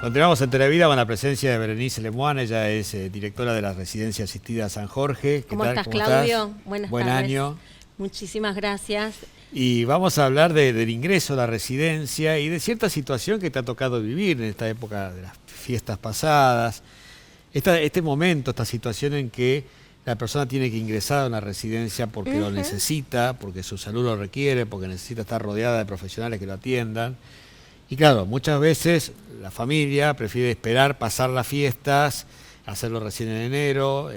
Continuamos en Televida con la presencia de Berenice Lemoine. Ella es directora de la Residencia Asistida San Jorge. ¿Cómo estás, Claudio? Buenas Buen tardes. año. Muchísimas gracias. Y vamos a hablar del ingreso a la residencia y de cierta situación que te ha tocado vivir en esta época de las fiestas pasadas. Este momento, esta situación en que la persona tiene que ingresar a una residencia porque lo necesita, porque su salud lo requiere, porque necesita estar rodeada de profesionales que lo atiendan. Y claro, muchas veces la familia prefiere esperar pasar las fiestas, hacerlo recién en enero,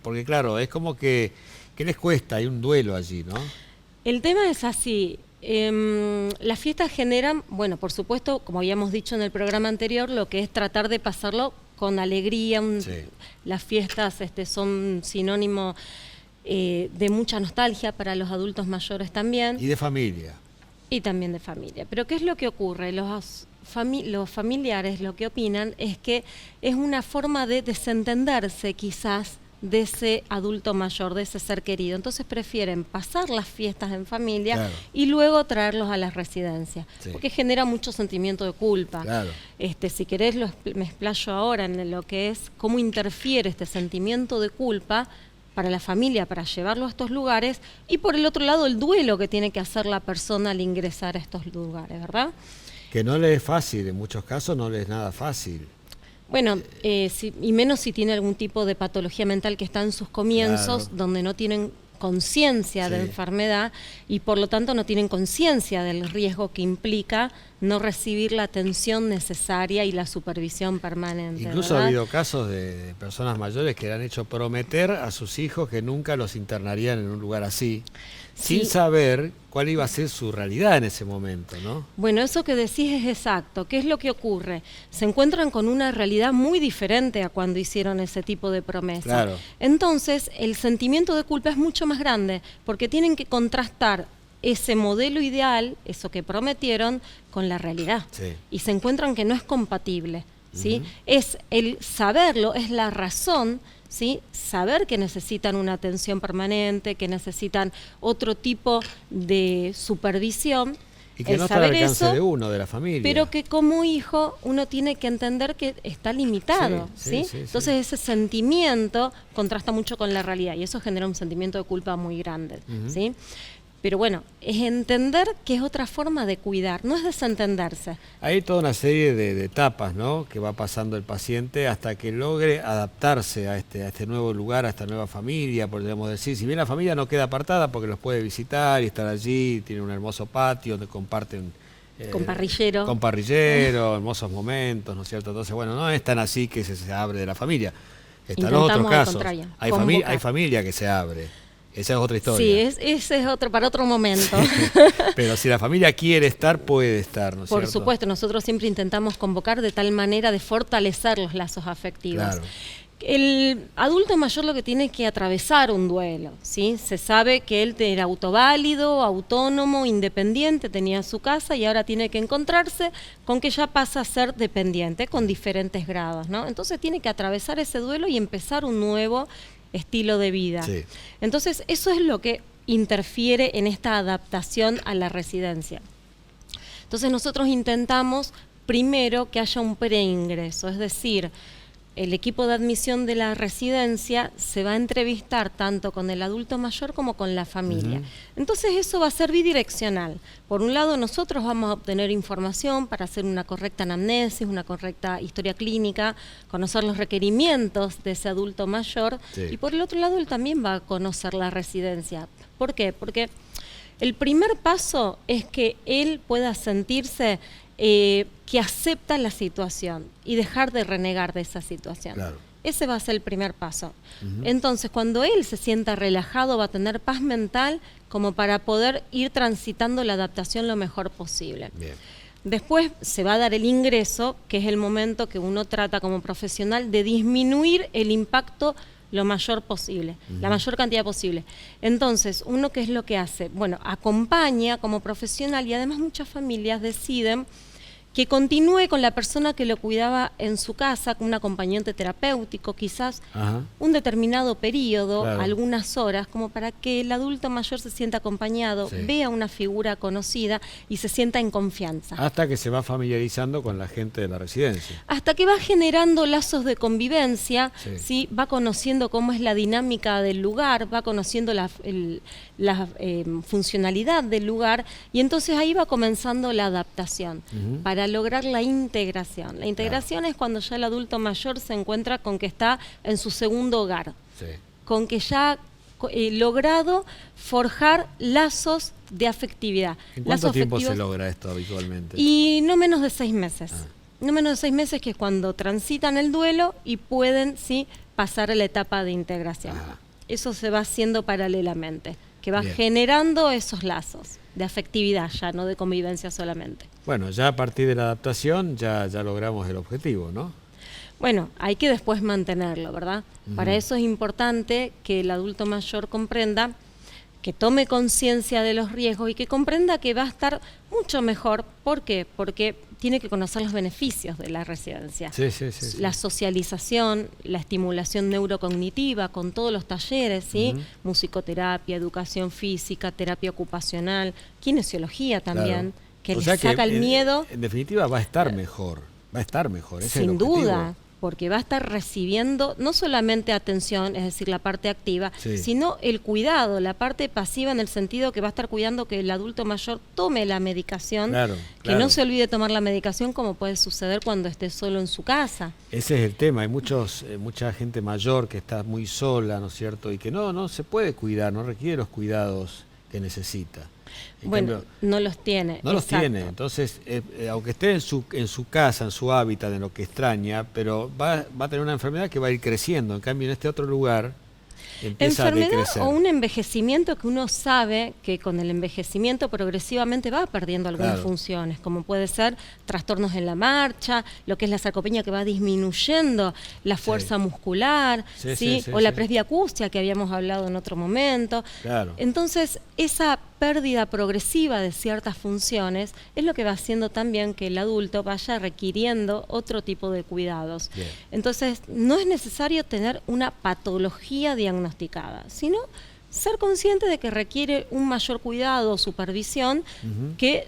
porque claro, es como que les cuesta, hay un duelo allí, ¿no? El tema es así. Las fiestas generan, bueno, por supuesto, como habíamos dicho en el programa anterior, lo que es tratar de pasarlo con alegría. Sí. Las fiestas son sinónimo de mucha nostalgia para los adultos mayores también. Y de familia. Y también de familia. Pero ¿qué es lo que ocurre? Los familiares lo que opinan es que es una forma de desentenderse quizás de ese adulto mayor, de ese ser querido. Entonces prefieren pasar las fiestas en familia, claro, y luego traerlos a las residencias, sí, porque genera mucho sentimiento de culpa. Claro. Si querés me explayo ahora en lo que es cómo interfiere este sentimiento de culpa para la familia, para llevarlo a estos lugares, y por el otro lado el duelo que tiene que hacer la persona al ingresar a estos lugares, ¿verdad? Que no le es fácil, en muchos casos no le es nada fácil. Bueno, y menos si tiene algún tipo de patología mental que está en sus comienzos, claro, donde no tienen conciencia, sí, de enfermedad, y por lo tanto no tienen conciencia del riesgo que implica no recibir la atención necesaria y la supervisión permanente. Incluso ¿verdad? Ha habido casos de personas mayores que le han hecho prometer a sus hijos que nunca los internarían en un lugar así, sí, sin saber cuál iba a ser su realidad en ese momento, ¿no? Bueno, eso que decís es exacto. ¿Qué es lo que ocurre? Se encuentran con una realidad muy diferente a cuando hicieron ese tipo de promesa. Claro. Entonces, el sentimiento de culpa es mucho más grande, porque tienen que contrastar ese modelo ideal, eso que prometieron, con la realidad. Sí. Y se encuentran que no es compatible, ¿sí? Es el saberlo, es la razón, ¿sí? Saber que necesitan una atención permanente, que necesitan otro tipo de supervisión. Y que no está al alcance de uno, de la familia. Pero que como hijo uno tiene que entender que está limitado, ¿sí? Entonces ese sentimiento contrasta mucho con la realidad y eso genera un sentimiento de culpa muy grande, ¿sí? Pero bueno, es entender que es otra forma de cuidar, no es desentenderse. Hay toda una serie de etapas, ¿no?, que va pasando el paciente hasta que logre adaptarse a este nuevo lugar, a esta nueva familia, podríamos decir. Si bien la familia no queda apartada porque los puede visitar y estar allí, tiene un hermoso patio donde comparten con parrillero. Con parrillero, hermosos momentos, ¿no es cierto? Entonces, bueno, no es tan así que se abre de la familia. Están los otros casos. Hay familia que se abre. Esa es otra historia. Sí, ese es otro para otro momento. Pero si la familia quiere estar, puede estar, ¿no es cierto? Por supuesto, nosotros siempre intentamos convocar de tal manera de fortalecer los lazos afectivos. Claro. El adulto mayor lo que tiene que atravesar un duelo, ¿sí? Se sabe que él era autoválido, autónomo, independiente, tenía su casa y ahora tiene que encontrarse con que ya pasa a ser dependiente con diferentes grados, ¿no? Entonces tiene que atravesar ese duelo y empezar un nuevo estilo de vida. Sí. Entonces, eso es lo que interfiere en esta adaptación a la residencia. Entonces, nosotros intentamos primero que haya un preingreso, es decir, el equipo de admisión de la residencia se va a entrevistar tanto con el adulto mayor como con la familia. Entonces eso va a ser bidireccional. Por un lado nosotros vamos a obtener información para hacer una correcta anamnesis, una correcta historia clínica, conocer los requerimientos de ese adulto mayor, sí, y por el otro lado él también va a conocer la residencia. ¿Por qué? Porque el primer paso es que él pueda sentirse que acepta la situación y dejar de renegar de esa situación. Claro. Ese va a ser el primer paso. Entonces, cuando él se sienta relajado, va a tener paz mental como para poder ir transitando la adaptación lo mejor posible. Bien. Después se va a dar el ingreso, que es el momento que uno trata como profesional de disminuir el impacto lo mayor posible, la mayor cantidad posible. Entonces, uno, ¿qué es lo que hace? Bueno, acompaña como profesional y además muchas familias deciden que continúe con la persona que lo cuidaba en su casa, con un acompañante terapéutico, quizás un determinado periodo, algunas horas, como para que el adulto mayor se sienta acompañado, vea una figura conocida y se sienta en confianza. Hasta que se va familiarizando con la gente de la residencia. Hasta que va generando lazos de convivencia, ¿sí? Va conociendo cómo es la dinámica del lugar, va conociendo la funcionalidad del lugar, y entonces ahí va comenzando la adaptación para lograr la integración. La integración es cuando ya el adulto mayor se encuentra con que está en su segundo hogar, con que ya ha logrado forjar lazos de afectividad. ¿En cuánto tiempo se logra esto habitualmente? Y no menos de 6 meses. No menos de 6 meses, que es cuando transitan el duelo y pueden pasar a la etapa de integración. Eso se va haciendo paralelamente, que va generando esos lazos de afectividad ya, no de convivencia solamente. Bueno, ya a partir de la adaptación ya logramos el objetivo, ¿no? Bueno, hay que después mantenerlo, ¿verdad? Para eso es importante que el adulto mayor comprenda, que tome conciencia de los riesgos y que comprenda que va a estar mucho mejor. ¿Por qué? Porque tiene que conocer los beneficios de la residencia. La socialización, la estimulación neurocognitiva con todos los talleres, musicoterapia, educación física, terapia ocupacional, kinesiología también, que le saca el miedo. En definitiva va a estar mejor, Sin duda. Porque va a estar recibiendo no solamente atención, es decir, la parte activa, sino el cuidado, la parte pasiva, en el sentido que va a estar cuidando que el adulto mayor tome la medicación, que no se olvide tomar la medicación, como puede suceder cuando esté solo en su casa. Ese es el tema, hay mucha gente mayor que está muy sola, ¿no es cierto? Y que no se puede cuidar, no requiere los cuidados que necesita. Bueno, no los tiene. No los tiene, entonces, aunque esté en su casa, en su hábitat, en lo que extraña, pero va a tener una enfermedad que va a ir creciendo. En cambio, en este otro lugar empieza a decrecer. O un envejecimiento que uno sabe que con el envejecimiento progresivamente va perdiendo algunas funciones, como puede ser trastornos en la marcha, lo que es la sarcopenia, que va disminuyendo la fuerza muscular, o la presbiacusia, que habíamos hablado en otro momento. Entonces, esa pérdida progresiva de ciertas funciones es lo que va haciendo también que el adulto vaya requiriendo otro tipo de cuidados. Entonces, no es necesario tener una patología diagnosticada, sino ser consciente de que requiere un mayor cuidado o supervisión que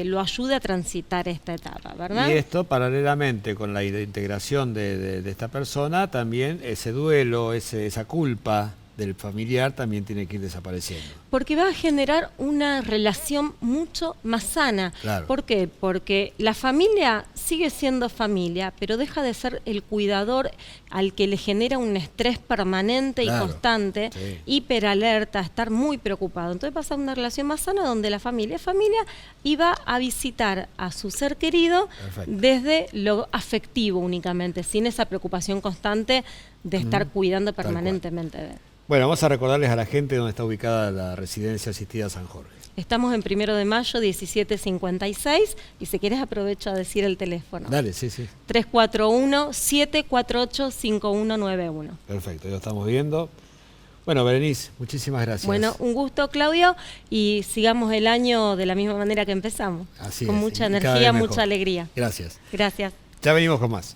lo ayude a transitar esta etapa, ¿verdad? Y esto, paralelamente con la integración de esta persona, también ese duelo, esa culpa del familiar también tiene que ir desapareciendo. Porque va a generar una relación mucho más sana. ¿Por qué? Porque la familia sigue siendo familia, pero deja de ser el cuidador al que le genera un estrés permanente y constante, hiperalerta, estar muy preocupado. Entonces pasa una relación más sana donde la familia es familia y va a visitar a su ser querido desde lo afectivo únicamente, sin esa preocupación constante de estar cuidando permanentemente de él. Bueno, vamos a recordarles a la gente dónde está ubicada la residencia asistida San Jorge. Estamos en 1 de mayo, 1756, y si quieres aprovecho a decir el teléfono. Dale, 341-748-5191. Perfecto, ya lo estamos viendo. Bueno, Berenice, muchísimas gracias. Bueno, un gusto, Claudio, y sigamos el año de la misma manera que empezamos. Así con es, mucha energía, mucha alegría. Gracias. Gracias. Ya venimos con más.